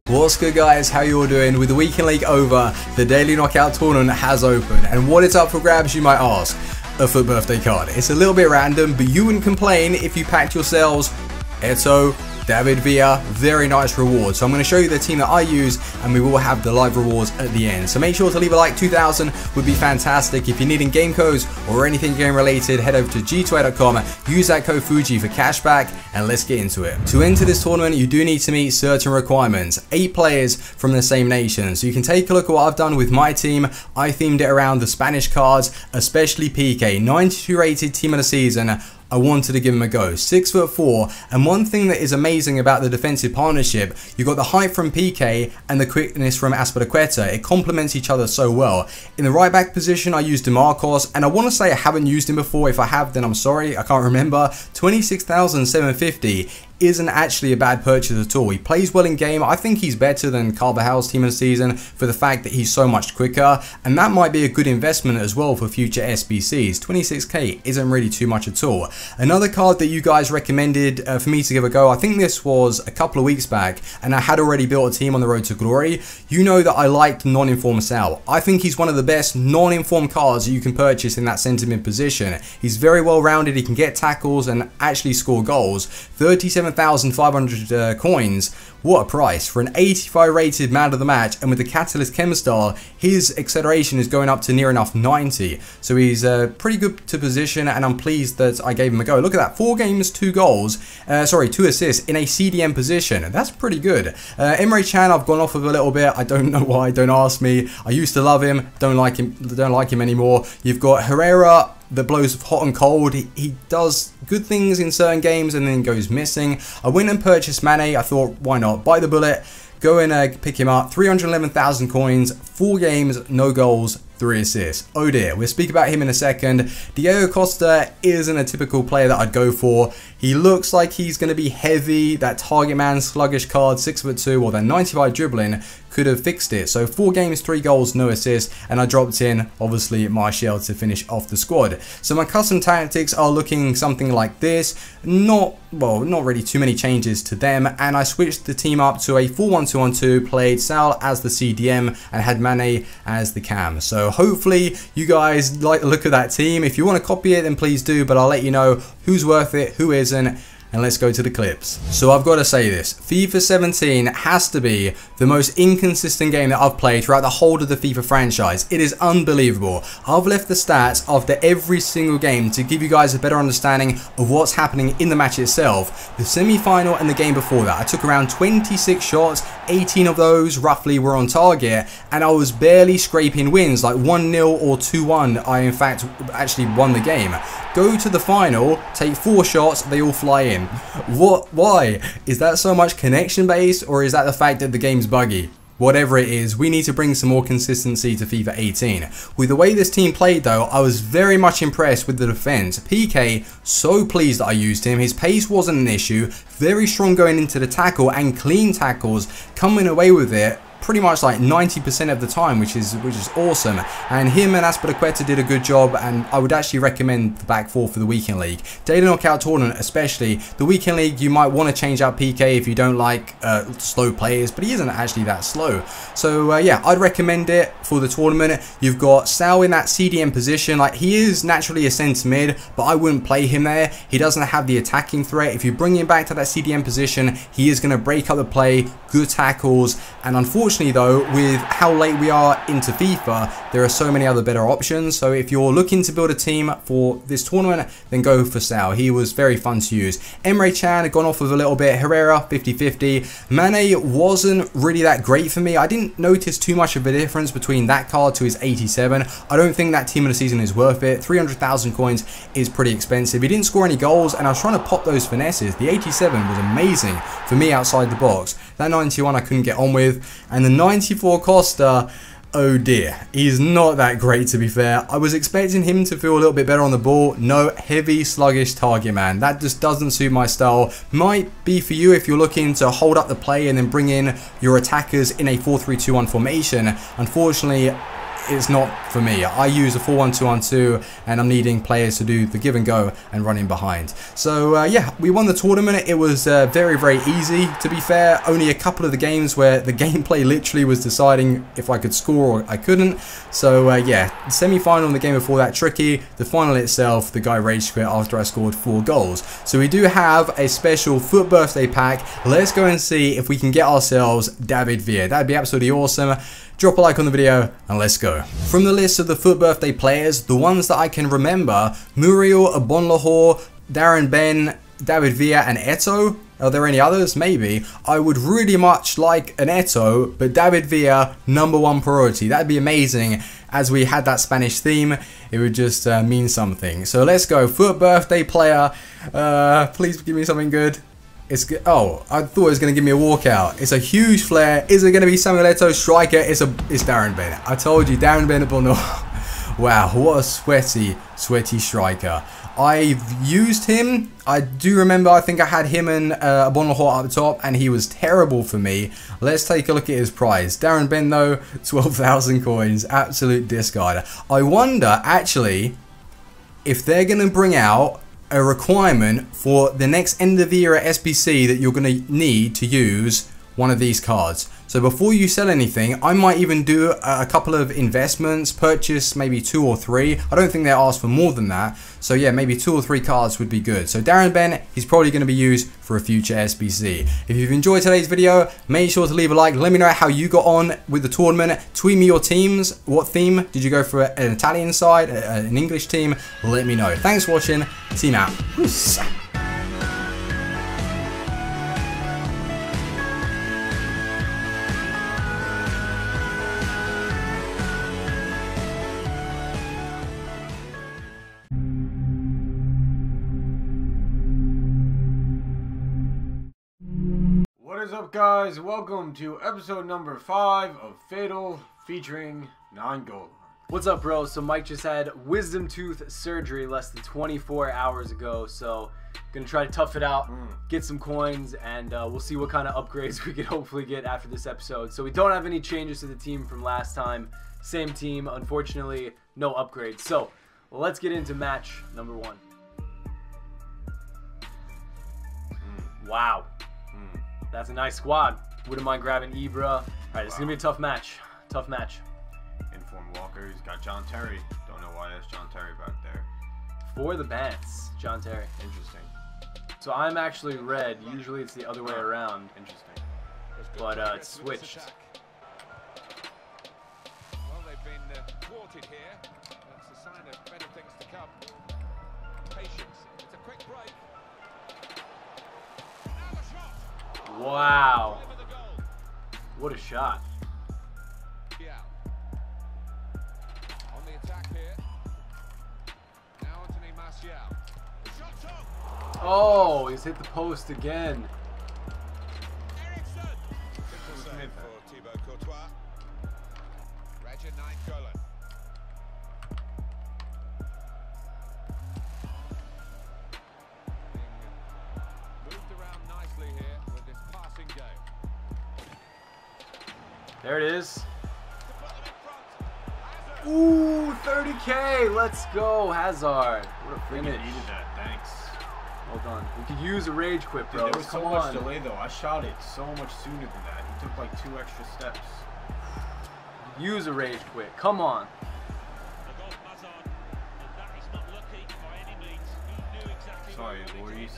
What's good, guys? How you all doing? With the weekend league over, the daily knockout tournament has opened, and what is up for grabs, you might ask? A FUT birthday card. It's a little bit random, but you wouldn't complain if you packed yourselves Eto, David Villa, very nice reward. So I'm going to show you the team that I use, and we will have the live rewards at the end. So make sure to leave a like. 2,000 would be fantastic. If you're needing game codes or anything game related, head over to g2a.com, use that code Fuji for cashback, and let's get into it. To enter this tournament, you do need to meet certain requirements. 8 players from the same nation. So you can take a look at what I've done with my team. I themed it around the Spanish cards, especially PK, 92 rated team of the season. I wanted to give him a go. 6'4", and one thing that is amazing about the defensive partnership, you got the height from PK and the quickness from Azpilicueta. It complements each other so well. In the right back position, I used DeMarcos, and I want to say I haven't used him before. If I have, then I'm sorry, I can't remember. 26,750 isn't actually a bad purchase at all. He plays well in game. I think he's better than Carvajal's team of the season for the fact that he's so much quicker, and that might be a good investment as well for future SBCs. 26k isn't really too much at all. Another card that you guys recommended for me to give a go, I think this was a couple of weeks back, and I had already built a team on the road to glory. You know that I liked non-informed Sal. I think he's one of the best non-informed cards that you can purchase in that centre mid position. He's very well rounded, he can get tackles and actually score goals. 37,500 coins. What a price for an 85 rated man of the match, and with the Catalyst Chem Star, his acceleration is going up to near enough 90. So he's pretty good to position, and I'm pleased that I gave him a go. Look at that, 4 games, 2 goals, 2 assists in a CDM position. That's pretty good. Emre Can, I've gone off of a little bit. I don't know why, don't ask me. I used to love him, don't like him anymore. You've got Herrera that blows hot and cold. He does good things in certain games and then goes missing. I went and purchased Mane. I thought, why not? Bite the bullet, go and pick him up. 311,000 coins, 4 games, no goals, 3 assists. Oh dear, we'll speak about him in a second. Diego Costa isn't a typical player that I'd go for. He looks like he's going to be heavy. That target man sluggish card, 6'2", or that 95 dribbling could have fixed it. So 4 games, 3 goals, no assists, and I dropped in, obviously, Martial to finish off the squad. So my custom tactics are looking something like this. Not really too many changes to them, and I switched the team up to a 4-1-2-1-2, played Sal as the CDM, and had Mane as the cam. So hopefully you guys like the look of that team. If you want to copy it, then please do, but I'll let you know who's worth it, who isn't. And let's go to the clips. So I've got to say this, FIFA 17 has to be the most inconsistent game that I've played throughout the whole of the FIFA franchise. It is unbelievable. I've left the stats after every single game to give you guys a better understanding of what's happening in the match itself. The semi-final and the game before that, I took around 26 shots, 18 of those roughly were on target, and I was barely scraping wins, like 1-0 or 2-1. I in fact actually won the game. Go to the final, take 4 shots, they all fly in. What? Why? Is that so much connection based, or is that the fact that the game's buggy? Whatever it is, we need to bring some more consistency to FIFA 18. With the way this team played though, I was very much impressed with the defense. PK, so pleased that I used him. His pace wasn't an issue, very strong going into the tackle, and clean tackles, coming away with it pretty much like 90% of the time, which is awesome. And him and Azpilicueta did a good job, and I would actually recommend the back 4 for the weekend league. Daily knockout tournament especially. The weekend league, you might want to change out PK if you don't like slow players, but he isn't actually that slow. So yeah, I'd recommend it for the tournament. You've got Sal in that CDM position. Like, he is naturally a centre mid, but I wouldn't play him there. He doesn't have the attacking threat. If you bring him back to that CDM position, he is going to break up the play, good tackles, and unfortunately though, with how late we are into FIFA, there are so many other better options. So if you're looking to build a team for this tournament, then go for Sal. He was very fun to use. Emre Can had gone off with a little bit. Herrera, 50-50. Mane wasn't really that great for me. I didn't notice too much of a difference between that card to his 87. I don't think that team of the season is worth it. 300,000 coins is pretty expensive. He didn't score any goals, and I was trying to pop those finesses. The 87 was amazing for me outside the box. That 91 I couldn't get on with, and the 94 Costa, oh dear, he's not that great to be fair. I was expecting him to feel a little bit better on the ball. No, heavy, sluggish target man. That just doesn't suit my style. Might be for you if you're looking to hold up the play and then bring in your attackers in a 4-3-2-1 formation. Unfortunately, it's not for me. I use a 4-1-2-1-2 and I'm needing players to do the give and go and run in behind. So yeah, we won the tournament. It was very, very easy, to be fair. Only a couple of the games where the gameplay literally was deciding if I could score or I couldn't. So yeah, the semi-final and the game before that tricky. The final itself, the guy rage quit after I scored 4 goals. So we do have a special FUT birthday pack. Let's go and see if we can get ourselves David Villa. That'd be absolutely awesome. Drop a like on the video and let's go. From the list of the FUT birthday players, the ones that I can remember: Muriel, Abonlahor, Darren Ben, David Villa and Eto'o. Are there any others? Maybe. I would really much like an Eto'o, but David Villa, #1 priority. That'd be amazing. As we had that Spanish theme, it would just mean something. So let's go. FUT birthday player. Please give me something good. It's good. Oh, I thought it was going to give me a walkout. It's a huge flare. Is it going to be Samuel Eto'o? Striker? It's Darren Ben. I told you, Darren Ben. Wow, what a sweaty striker. I've used him. I do remember, I think I had him and Abonlahor up top, and he was terrible for me. Let's take a look at his prize. Darren Ben, though, 12,000 coins. Absolute discard. I wonder, actually, if they're going to bring out a requirement for the next end of the year at SBC that you're going to need to use one of these cards. So before you sell anything, I might even do a couple of investments, purchase maybe 2 or 3. I don't think they ask for more than that. So yeah, maybe 2 or 3 cards would be good. So Darren Ben, he's probably going to be used for a future SBC. If you've enjoyed today's video, make sure to leave a like. Let me know how you got on with the tournament. Tweet me your teams. What theme? Did you go for an Italian side, an English team? Let me know. Thanks for watching. Team out. Peace. What is up, guys? Welcome to episode number 5 of Fatal featuring 9Gold. What's up, bro? So Mike just had wisdom tooth surgery less than 24 hours ago, so gonna try to tough it out, get some coins, and we'll see what kind of upgrades we can hopefully get after this episode. So we don't have any changes to the team from last time. Same team, unfortunately, no upgrades. So let's get into match number 1. Wow. That's a nice squad. Wouldn't mind grabbing Ibra. All right, this is going to be a tough match. Tough match. Informed Walker. He's got John Terry. Don't know why there's John Terry back there. For the Bants, John Terry. Interesting. So I'm actually red. Usually it's the other way around. Interesting. But it's switched. Well, they've been thwarted here. That's a sign of better things to come. Patience. It's a quick break. Wow. What a shot. Yeah. On the attack here. Now Anthony Martial. Oh, he's hit the post again. Ericsson. Simple save for Thibaut Courtois. Roger 9 Golan. Moved around nicely here with this passing game. There it is. Ooh, 30K. Let's go, Hazard. What a Freaking finish. needed that. Thanks. Well done. We could use a rage quit, bro. Dude, there was Come so on. much delay, though. I shot it so much sooner than that. He took like 2 extra steps. Use a rage quit. Come on. Sorry, boys.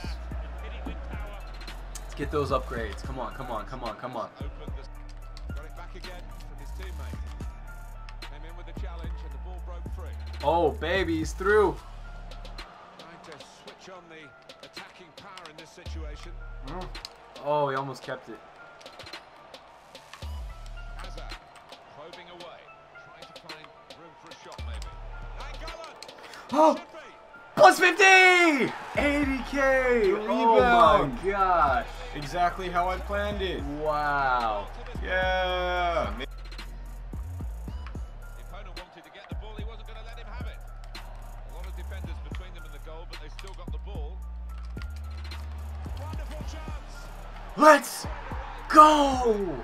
Let's get those upgrades. Come on, come on, come on, come on. Got it back again from his teammate. Came in with the challenge and the ball broke free. Oh, baby, he's through. Trying to switch on the attacking power in this situation. Oh, he almost kept it. Hazard probing away, trying to find room for a shot maybe. 9 Golan. Oh! Should be. Plus 50! 80K! Oh my gosh. Exactly how I planned it. Wow. Yeah. The opponent wanted to get the ball, he wasn't going to let him have it. A lot of defenders between them and the goal, but they still got the ball. Wonderful chance. Let's go!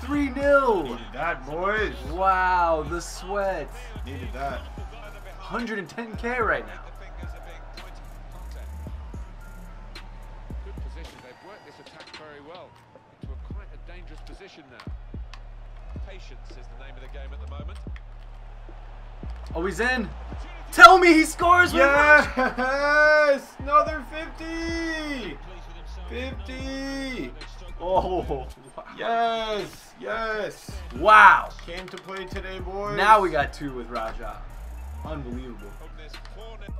3-0. Needed that, boys. Wow, the sweat. Needed that. 110K right now. Good position. They've worked this attack very well into a quite a dangerous position now. Patience is the name of the game at the moment. Oh, he's in. Tell me he scores with Yes! Another 50! 50! Oh, wow. Yes! Yes! Wow. Came to play today, boys. Now we got 2 with Raja. Unbelievable.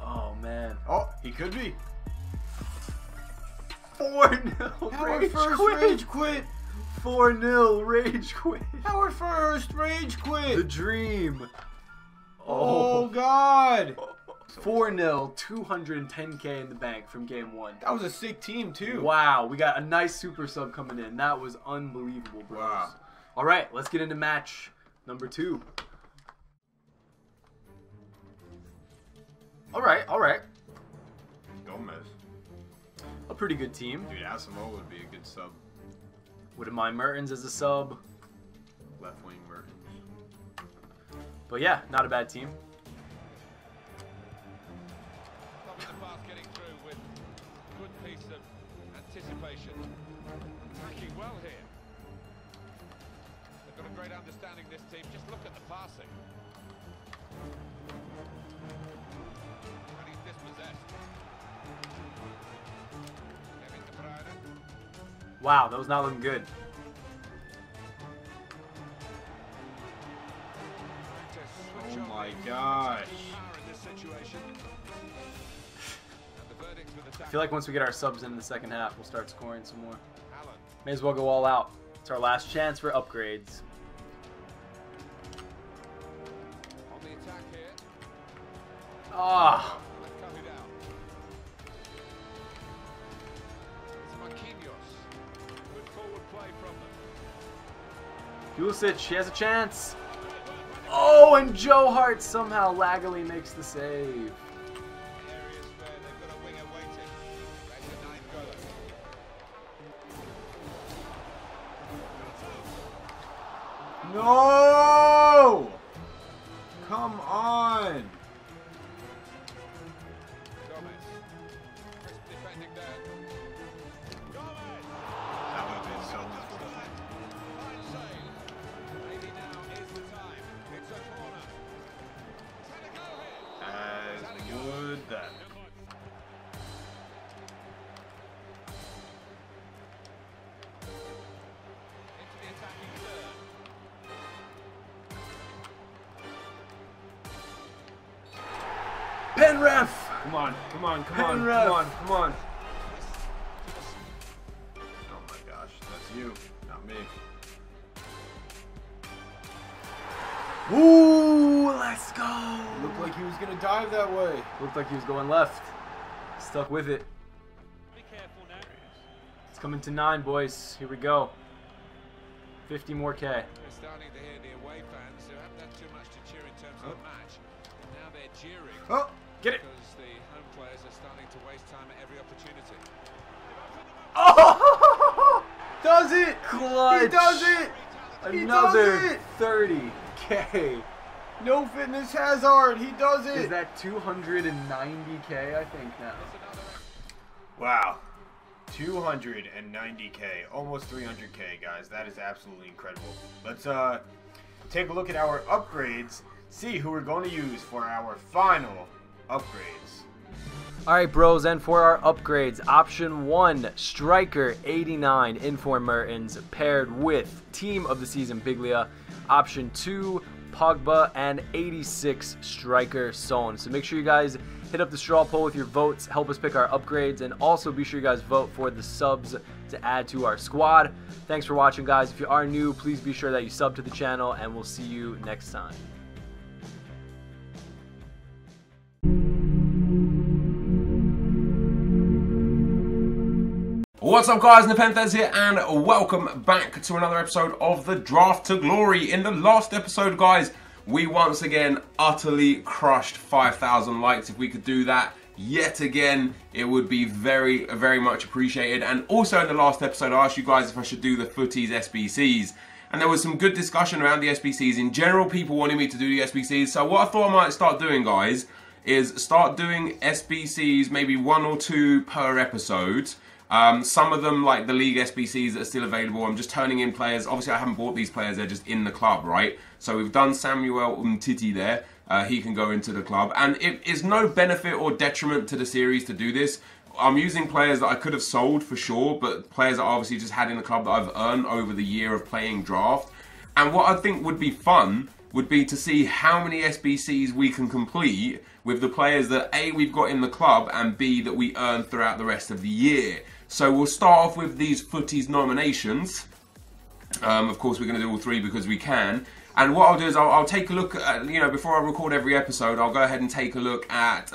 Oh, man. Oh, he could be. 4-0. Our Rage first quit. rage quit. 4-0. Rage quit. Our first rage quit. The dream. Oh, God. 4-0, 210K in the bank from game 1. That was a sick team, too. Wow, we got a nice super sub coming in. That was unbelievable, bros. Wow. All right, let's get into match number 2. All right. Gomez. A pretty good team. Dude, Asamoah would be a good sub. Wouldn't mind Mertens as a sub. Left wing Mertens. But yeah, not a bad team. Loving the pass getting through with a good piece of anticipation. Attacking well here. They've got a great understanding, this team. Just look at the passing. And he's dispossessed. Kevin De Bruyne. Wow, that was not looking good. Oh my gosh. I feel like once we get our subs in the second half, we'll start scoring some more. May as well go all out. It's our last chance for upgrades. On the attack here. Ah, They've cut it out. It's Marquinhos. Good forward play from them. Pulisic, she has a chance. Oh, and Joe Hart somehow laggily makes the save. Areas where they've got a winger waiting. There's the 9 goal. No! Come on! Gomez. Crisp defending there. Gomez. That would have been so much Fine save. Maybe now is the time. It's a corner. It's had a go here. as would that. Into the attacking third. Pen ref. Come on, come on, come on, Pen ref. come on, come on. Oh my gosh, that's you, not me. Ooh, let's go. Looked like he was gonna dive that way. Looked like he was going left. Stuck with it. Be careful now. It's coming to 9, boys. Here we go. 50 more K. We're starting to hear the away fans who haven't done too much to cheer in terms of the match. Now they're jeering Oh, Get it. because the home players are starting to waste time at every opportunity. Oh! does it! Clutch. He does it! He Another does it! 30K. No fitness Hazard, he does it! Is that 290K, I think, now? Wow. 290K, almost 300K, guys. That is absolutely incredible. Let's take a look at our upgrades, see who we're going to use for our final upgrades. Alright, bros, and for our upgrades, option 1, striker 89, Inform Mertens, paired with team of the season Biglia. Option 2, Pogba, and 86 striker Son. So make sure you guys hit up the straw poll with your votes, help us pick our upgrades, and also be sure you guys vote for the subs to add to our squad. Thanks for watching, guys. If you are new, please be sure that you sub to the channel, and we'll see you next time. What's up, guys? Nepenthes here, and welcome back to another episode of the Draft to Glory. In the last episode, guys, we once again utterly crushed 5,000 likes. If we could do that yet again, it would be very, very much appreciated. And also in the last episode, I asked you guys if I should do the Footies SBCs. and there was some good discussion around the SBCs. In general, people wanted me to do the SBCs. So what I thought I might start doing, guys, is start doing SBCs, maybe 1 or 2 per episode. Some of them, like the league SBCs that are still available, I'm just turning in players. Obviously, I haven't bought these players, they're just in the club, right? So we've done Samuel Umtiti there. He can go into the club. And it is no benefit or detriment to the series to do this. I'm using players that I could have sold for sure, but players that I obviously just had in the club that I've earned over the year of playing draft. And what I think would be fun would be to see how many SBCs we can complete with the players that A, we've got in the club, and B, that we earn throughout the rest of the year. So we'll start off with these FUTTIES nominations. Of course, we're going to do all 3 because we can. And what I'll do is I'll take a look at, you know, before I record every episode, I'll go ahead and take a look at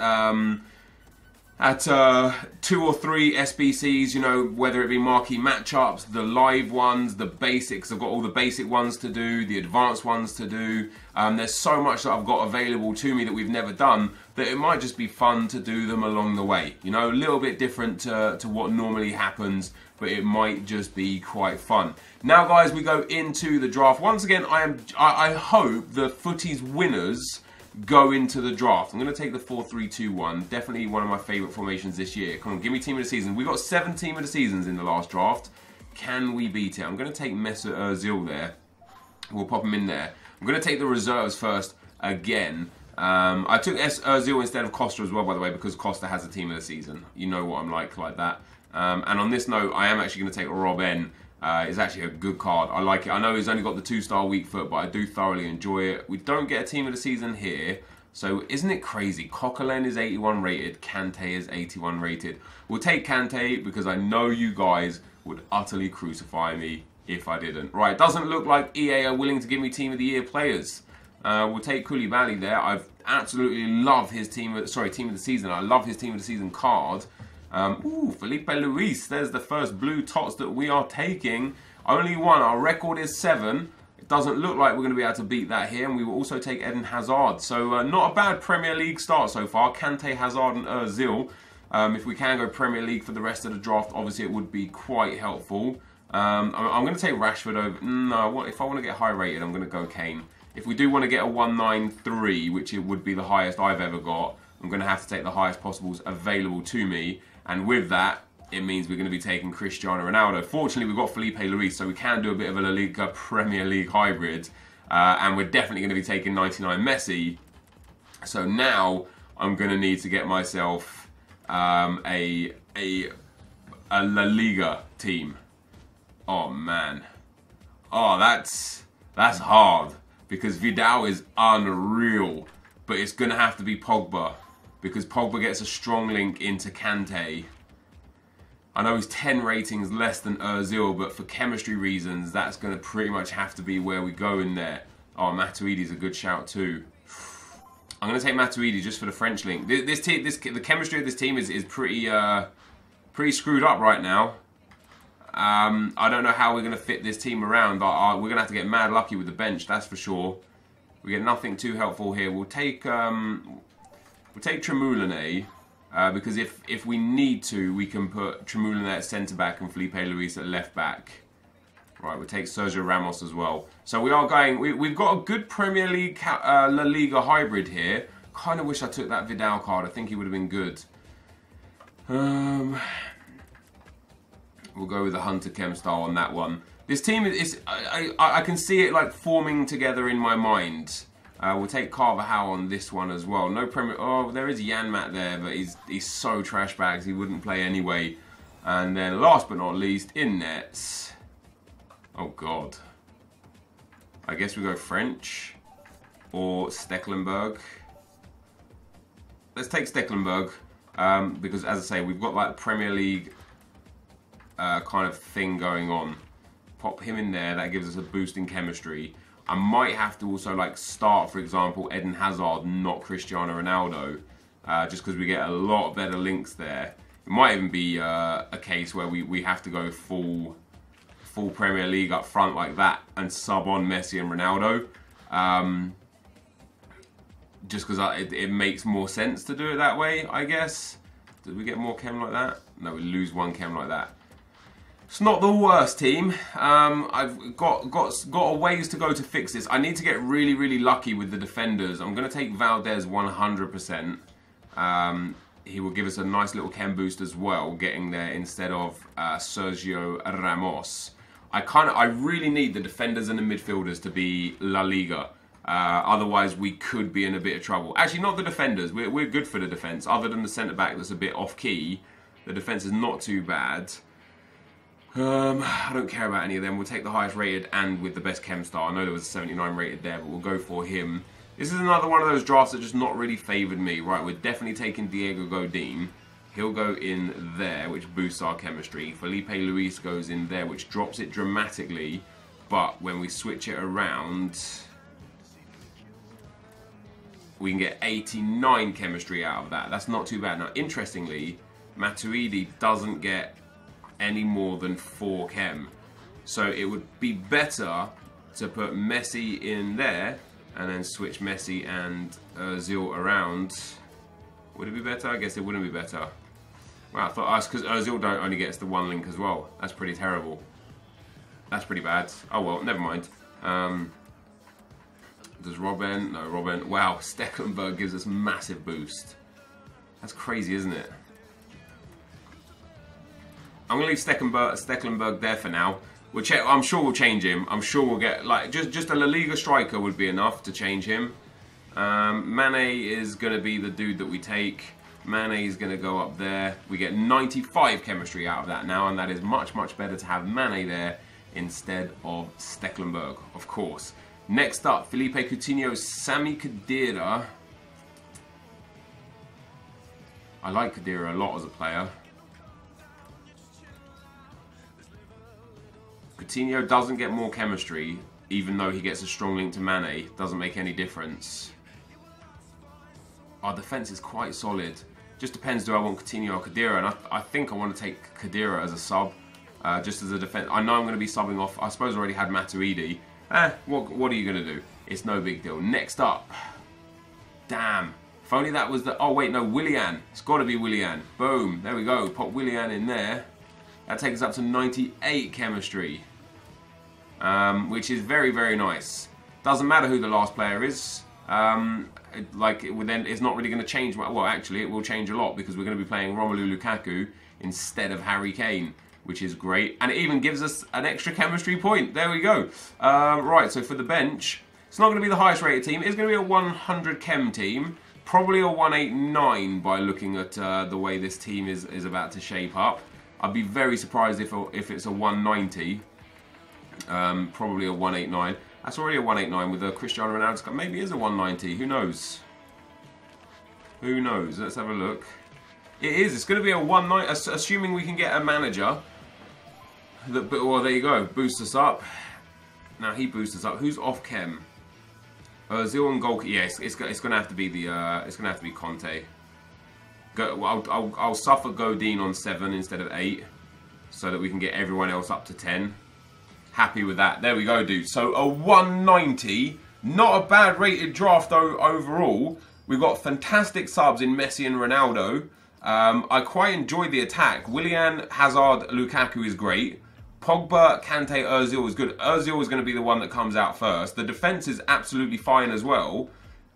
2 or 3 SBCs, you know, whether it be marquee matchups, the live ones, the basics. I've got all the basic ones to do, the advanced ones to do. There's so much that I've got available to me that we've never done that it might just be fun to do them along the way. You know, a little bit different to what normally happens, but it might just be quite fun. Now, guys, we go into the draft. Once again, I hope the FUTTIES winners go into the draft. I'm going to take the 4-3-2-1. Definitely one of my favourite formations this year. Come on, give me team of the season. We got 7 team of the seasons in the last draft. Can we beat it? I'm going to take Mesut Ozil there. We'll pop him in there. I'm going to take the reserves first again. I took Ozil instead of Costa as well, by the way, because Costa has a team of the season. You know what I'm like that. And on this note, I am actually going to take Rob N. It's actually a good card. I like it. I know he's only got the 2-star weak foot, but I do thoroughly enjoy it. We don't get a team of the season here. So isn't it crazy? Coquelin is 81 rated. Kante is 81 rated. We'll take Kante because I know you guys would utterly crucify me if I didn't. Right, doesn't look like EA are willing to give me team of the year players. We'll take Koulibaly there. I've absolutely love his team of the season. I love his team of the season card. Ooh, Felipe Luis. There's the first blue tots that we are taking. Only 1. Our record is 7. It doesn't look like we're going to be able to beat that here. And we will also take Eden Hazard. So not a bad Premier League start so far. Kante, Hazard and Ozil. If we can go Premier League for the rest of the draft, obviously it would be quite helpful. I'm going to take Rashford over. No, if I want to get high rated, I'm going to go Kane. If we do want to get a 193, which it would be the highest I've ever got, I'm going to have to take the highest possibles available to me. And with that, it means we're going to be taking Cristiano Ronaldo. Fortunately, we've got Felipe Luis, so we can do a bit of a La Liga Premier League hybrid. And we're definitely going to be taking 99 Messi. So now I'm going to need to get myself a La Liga team. Oh, man. Oh, that's hard. Because Vidal is unreal. But it's going to have to be Pogba. Because Pogba gets a strong link into Kante. I know he's 10 ratings less than Ozil, but for chemistry reasons, that's going to pretty much have to be where we go in there. Oh, Matuidi's a good shout too. I'm going to take Matuidi just for the French link. The chemistry of this team is pretty screwed up right now. I don't know how we're going to fit this team around. We're going to have to get mad lucky with the bench, that's for sure. We get nothing too helpful here. We'll take Tremoulinet, because if we need to, we can put Tremoulinet at centre back and Felipe Luis at left back. Right, we'll take Sergio Ramos as well. So we are going. We've got a good Premier League La Liga hybrid here. Kind of wish I took that Vidal card. I think he would have been good. We'll go with the Hunter Chem style on that one. This team is I can see it like forming together in my mind. We'll take Carvajal on this one as well. No Premier. Oh, there is Janmat there, but he's so trash bags. He wouldn't play anyway. And then last but not least, in nets. Oh God. I guess we go French or Stecklenburg. Let's take Stecklenburg because, as I say, we've got like Premier League kind of thing going on. Pop him in there. That gives us a boost in chemistry. I might have to also like start, for example, Eden Hazard, not Cristiano Ronaldo, just because we get a lot better links there. It might even be a case where we have to go full Premier League up front like that and sub on Messi and Ronaldo, just because it makes more sense to do it that way, I guess. Did we get more chem like that? No, we lose 1 chem like that. It's not the worst team. I've got a ways to go to fix this. I need to get really, really lucky with the defenders. I'm going to take Valdez 100%. He will give us a nice little chem boost as well, getting there instead of Sergio Ramos. I really need the defenders and the midfielders to be La Liga. Otherwise, we could be in a bit of trouble. Actually, not the defenders. We're good for the defence. Other than the centre-back that's a bit off-key, the defence is not too bad. I don't care about any of them. We'll take the highest rated and with the best chem star. I know there was a 79 rated there, but we'll go for him. This is another one of those drafts that just not really favoured me. Right, we're definitely taking Diego Godin. He'll go in there, which boosts our chemistry. Felipe Luis goes in there, which drops it dramatically. But when we switch it around, we can get 89 chemistry out of that. That's not too bad. Now, interestingly, Matuidi doesn't get any more than 4 chem. So it would be better to put Messi in there and then switch Messi and Ozil around. Would it be better? I guess it wouldn't be better. Wow, I thought us, because Ozil only gets the 1 link as well. That's pretty terrible. That's pretty bad. Oh well, never mind. Does Robben? No, Robben. Wow, Stecklenburg gives us massive boost. That's crazy, isn't it? I'm going to leave Stecklenburg there for now. We'll check. I'm sure we'll change him. I'm sure we'll get, like, just a La Liga striker would be enough to change him. Mane is going to be the dude that we take. Mane is going to go up there. We get 95 chemistry out of that now, and that is much, much better to have Mane there instead of Stecklenburg, of course. Next up, Felipe Coutinho, Sami Khedira. I like Khedira a lot as a player. Coutinho doesn't get more chemistry, even though he gets a strong link to Mane. Doesn't make any difference. Our defence is quite solid. Just depends, do I want Coutinho or Khedira? And I think I want to take Khedira as a sub, just as a defence. I know I'm going to be subbing off. I suppose I already had Matuidi. What are you going to do? It's no big deal. Next up. Damn. If only that was the... Oh, wait, no, Willian. It's got to be Willian. Boom. There we go. Pop Willian in there. That takes us up to 98 chemistry. Which is very, very nice. Doesn't matter who the last player is. Then it's not really going to change. Well, actually, it will change a lot because we're going to be playing Romelu Lukaku instead of Harry Kane, which is great. And it even gives us an extra chemistry point. There we go. Right, so for the bench, it's not going to be the highest rated team. It's going to be a 100 chem team. Probably a 189 by looking at the way this team is about to shape up. I'd be very surprised if it's a 190. Probably a 189. That's already a 189 with a Cristiano Ronaldo. Maybe it is a 190. Who knows? Who knows? Let's have a look. It is. It's going to be a 190. Assuming we can get a manager. Well, there you go. Boost us up. Now he boosts us up. Who's off chem? Ozil and goal. Yes, it's going to have to be the. It's going to have to be Conte. I'll suffer Godin on 7 instead of 8, so that we can get everyone else up to 10. Happy with that. There we go, dude. So a 190. Not a bad rated draft though overall. We've got fantastic subs in Messi and Ronaldo. I quite enjoyed the attack. Willian, Hazard, Lukaku is great. Pogba, Kante, Ozil is good. Ozil is going to be the one that comes out first. The defence is absolutely fine as well.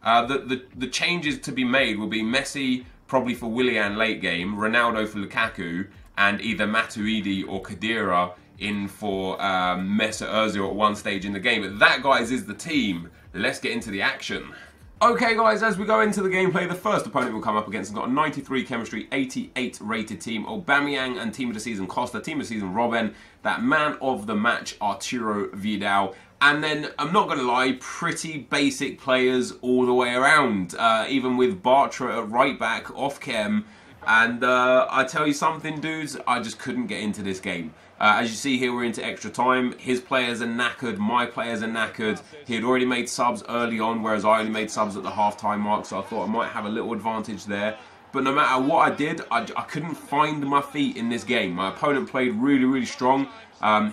The changes to be made will be Messi probably for Willian late game, Ronaldo for Lukaku, and either Matuidi or Khedira in for Messi Ozil at one stage in the game. But that, guys, is the team. Let's get into the action. Okay, guys, as we go into the gameplay, the first opponent we'll come up against has got a 93 chemistry, 88 rated team. Aubameyang and team of the season Costa, team of the season Robben, that man of the match Arturo Vidal. And then, I'm not going to lie, pretty basic players all the way around. Even with Bartra at right back, off chem. And I tell you something, dudes, I just couldn't get into this game. As you see here, we're into extra time. His players are knackered, my players are knackered. He had already made subs early on, whereas I only made subs at the half-time mark, so I thought I might have a little advantage there. But no matter what I did, I couldn't find my feet in this game. My opponent played really, really strong.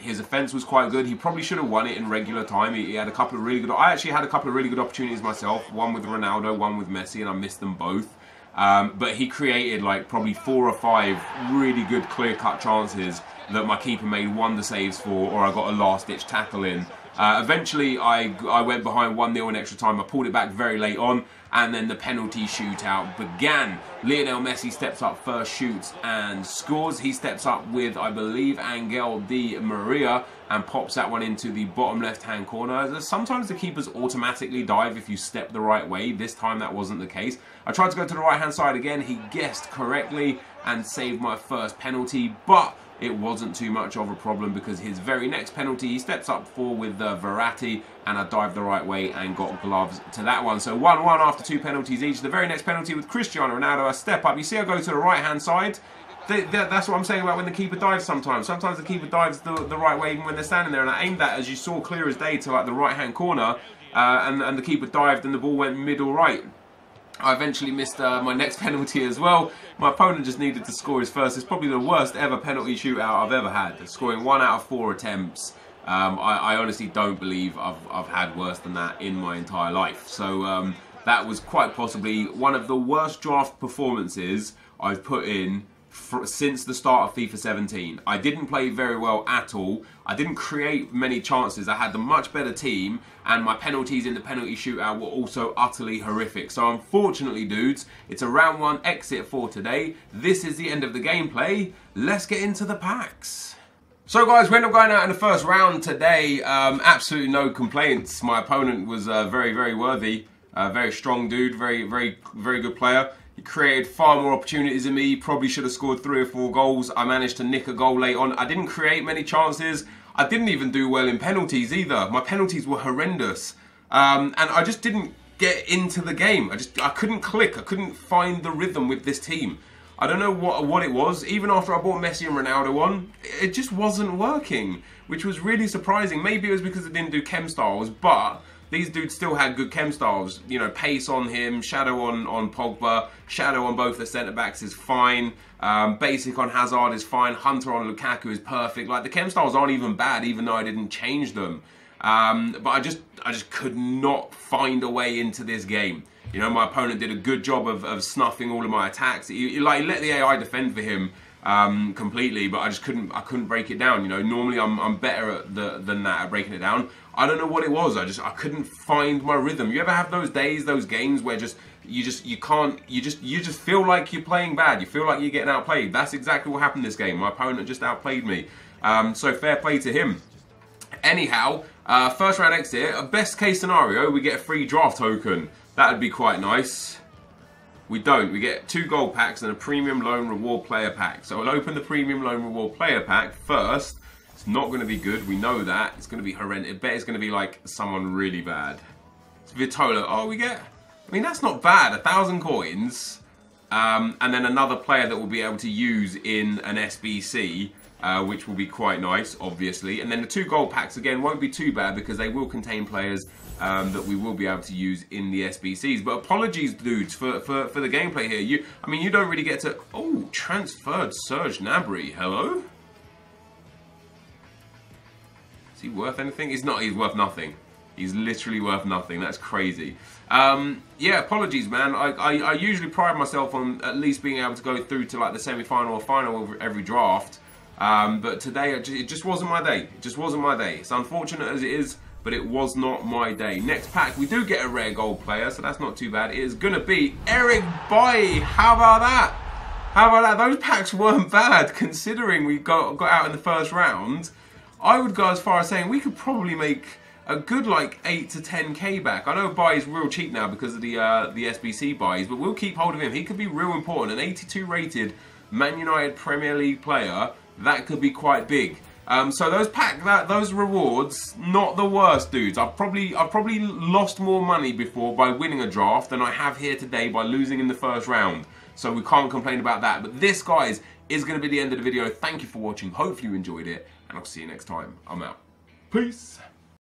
His offense was quite good. He probably should have won it in regular time. He had a couple of really good... I actually had a couple of really good opportunities myself. One with Ronaldo, one with Messi, and I missed them both. But he created like probably 4 or 5 really good clear-cut chances that my keeper made wonder saves for, or I got a last-ditch tackle in. Eventually, I went behind 1-0 in extra time. I pulled it back very late on, and then the penalty shootout began. Lionel Messi steps up first, shoots and scores. He steps up with, I believe, Angel Di Maria, and pops that one into the bottom left-hand corner. Sometimes the keepers automatically dive if you step the right way. This time that wasn't the case. I tried to go to the right-hand side again. He guessed correctly and saved my first penalty, but it wasn't too much of a problem because his very next penalty he steps up for with Verratti, and I dived the right way and got gloves to that one. So 1-1 after 2 penalties each. The very next penalty with Cristiano Ronaldo, a step up. You see I go to the right hand side. That's what I'm saying about when the keeper dives sometimes. Sometimes the keeper dives the right way even when they're standing there, and I aimed that, as you saw clear as day, to like the right hand corner, and the keeper dived and the ball went middle right. I eventually missed my next penalty as well. My opponent just needed to score his first. It's probably the worst ever penalty shootout I've ever had, scoring 1 out of 4 attempts. I honestly don't believe I've had worse than that in my entire life. So that was quite possibly one of the worst draft performances I've put in since the start of FIFA 17. I didn't play very well at all. I didn't create many chances. I had the much better team, and my penalties in the penalty shootout were also utterly horrific. So unfortunately, dudes, it's a round 1 exit for today. This is the end of the gameplay. Let's get into the packs. So guys, we ended up going out in the first round today. Absolutely no complaints. My opponent was very, very worthy. Very strong dude, very good player. He created far more opportunities than me. Probably should have scored 3 or 4 goals. I managed to nick a goal late on. I didn't create many chances. I didn't even do well in penalties either. My penalties were horrendous. And I just didn't get into the game. I couldn't click. I couldn't find the rhythm with this team. I don't know what it was. Even after I bought Messi and Ronaldo on, it just wasn't working, which was really surprising. Maybe it was because I didn't do chem styles, but these dudes still had good chem styles. You know, pace on him, shadow on Pogba, shadow on both the centre-backs is fine. Basic on Hazard is fine. Hunter on Lukaku is perfect. Like, the chem styles aren't even bad, even though I didn't change them. But I just could not find a way into this game. You know, my opponent did a good job of snuffing all of my attacks. He let the AI defend for him completely, but I couldn't break it down. You know, normally I'm better than that at breaking it down. I don't know what it was. I couldn't find my rhythm. You ever have those days, those games where you just feel like you're playing bad. You feel like you're getting outplayed. That's exactly what happened this game. My opponent just outplayed me. So fair play to him. Anyhow, first round exit. Best case scenario, we get a free draft token. That'd be quite nice. We don't. We get 2 gold packs and a premium loan reward player pack. So we'll open the premium loan reward player pack first. It's not going to be good. We know that. It's going to be horrendous. I bet it's going to be like someone really bad. It's Vitola. Oh, we get... I mean, that's not bad. 1,000 coins. And then another player that we'll be able to use in an SBC, which will be quite nice, obviously. And then the 2 gold packs, again, won't be too bad because they will contain players that we will be able to use in the SBCs. But apologies, dudes, for the gameplay here. I mean, you don't really get to... Oh, transferred Serge Gnabry. Hello? Is he worth anything? He's not. He's worth nothing. He's literally worth nothing. That's crazy. Yeah, apologies, man. I usually pride myself on at least being able to go through to like the semi-final or final of every draft. But today, it just wasn't my day. It just wasn't my day. It's unfortunate as it is, but it was not my day. Next pack, we do get a rare gold player, so that's not too bad. It is going to be Eric Bailly. How about that? How about that? Those packs weren't bad, considering we got out in the first round. I would go as far as saying we could probably make a good like 8 to 10k back. I know Bailly's real cheap now because of the SBC buys, but we'll keep hold of him. He could be real important. An 82 rated Man United Premier League player, that could be quite big. So those rewards, not the worst, dudes. I've probably lost more money before by winning a draft than I have here today by losing in the first round. So we can't complain about that. But this, guys, is going to be the end of the video. Thank you for watching. Hopefully you enjoyed it, and I'll see you next time. I'm out. Peace.